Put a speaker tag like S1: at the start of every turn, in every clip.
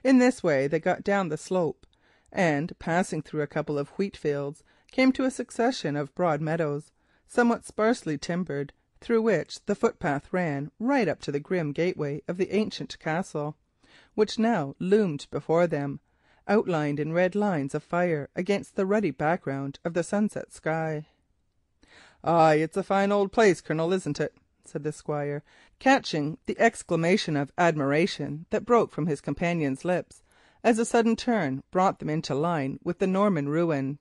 S1: In this way they got down the slope, and passing through a couple of wheat fields, came to a succession of broad meadows, somewhat sparsely timbered, through which the footpath ran right up to the grim gateway of the ancient castle, which now loomed before them, outlined in red lines of fire against the ruddy background of the sunset sky. "Aye, it's a fine old place, Colonel, isn't it?" said the Squire, catching the exclamation of admiration that broke from his companion's lips as a sudden turn brought them into line with the Norman ruin.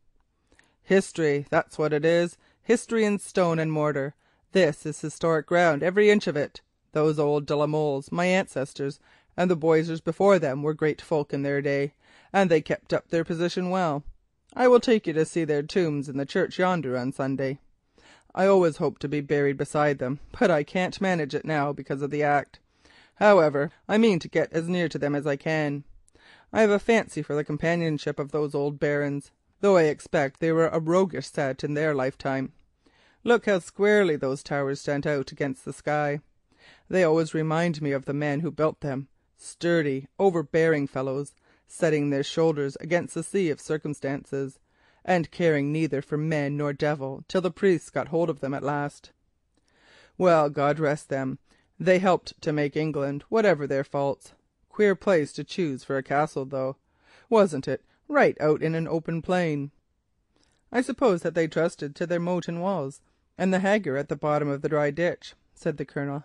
S1: "History, that's what it is, history in stone and mortar. This is historic ground, every inch of it. Those old de la Molles, my ancestors, and the Boisers before them were great folk in their day, and they kept up their position well. I will take you to see their tombs in the church yonder on Sunday. I always hoped to be buried beside them, but I can't manage it now because of the Act. However, I mean to get as near to them as I can. I have a fancy for the companionship of those old barons, though I expect they were a roguish set in their lifetime. Look how squarely those towers stand out against the sky. They always remind me of the men who built them, sturdy, overbearing fellows, setting their shoulders against the sea of circumstances, and caring neither for men nor devil till the priests got hold of them at last. Well, God rest them, they helped to make England, whatever their faults. Queer place to choose for a castle, though, wasn't it, right out in an open plain?" "I suppose that they trusted to their moat and walls, and the hanger at the bottom of the dry ditch," said the Colonel.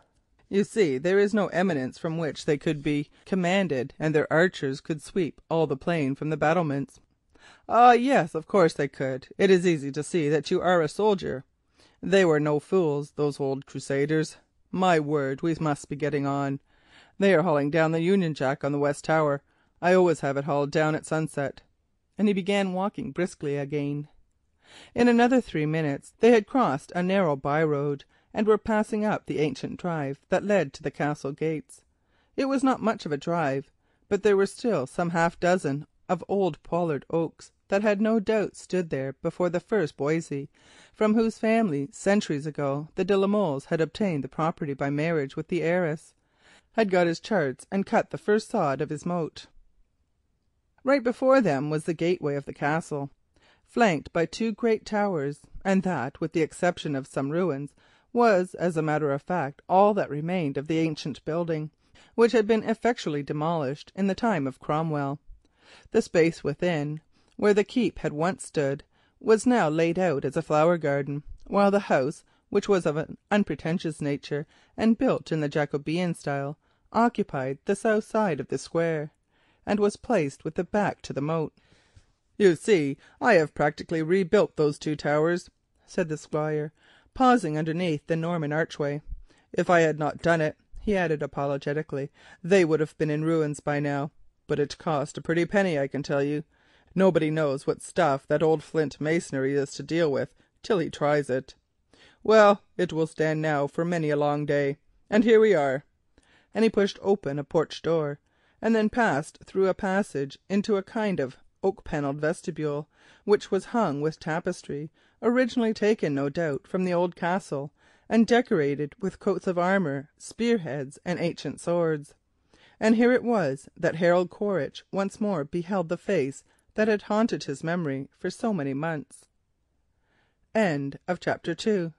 S1: "You see, there is no eminence from which they could be commanded, and their archers could sweep all the plain from the battlements." "Ah, yes, of course they could. It is easy to see that you are a soldier. They were no fools, those old Crusaders. My word, we must be getting on. They are hauling down the Union Jack on the West Tower. I always have it hauled down at sunset." And he began walking briskly again. In another 3 minutes they had crossed a narrow by-road and were passing up the ancient drive that led to the castle gates. It was not much of a drive, but there were still some half dozen of old pollard oaks that had no doubt stood there before the first Boise, from whose family centuries ago the de la Molles had obtained the property by marriage with the heiress, had got his charts and cut the first sod of his moat. Right before them was the gateway of the castle, flanked by 2 great towers, and that, with the exception of some ruins, was, as a matter of fact, all that remained of the ancient building, which had been effectually demolished in the time of Cromwell. The space within, where the keep had once stood, was now laid out as a flower garden, while the house, which was of an unpretentious nature and built in the Jacobean style, occupied the south side of the square, and was placed with the back to the moat. "You see, I have practically rebuilt those 2 towers," said the Squire, pausing underneath the Norman archway. "If I had not done it," he added apologetically, "they would have been in ruins by now. But it cost a pretty penny, I can tell you. Nobody knows what stuff that old flint masonry is to deal with till he tries it. Well, it will stand now for many a long day, and here we are," and he pushed open a porch door, and then passed through a passage into a kind of oak-panelled vestibule, which was hung with tapestry, originally taken no doubt from the old castle, and decorated with coats of armour, spearheads, and ancient swords. And here it was that Harold Quaritch once more beheld the face that had haunted his memory for so many months. End of chapter 2.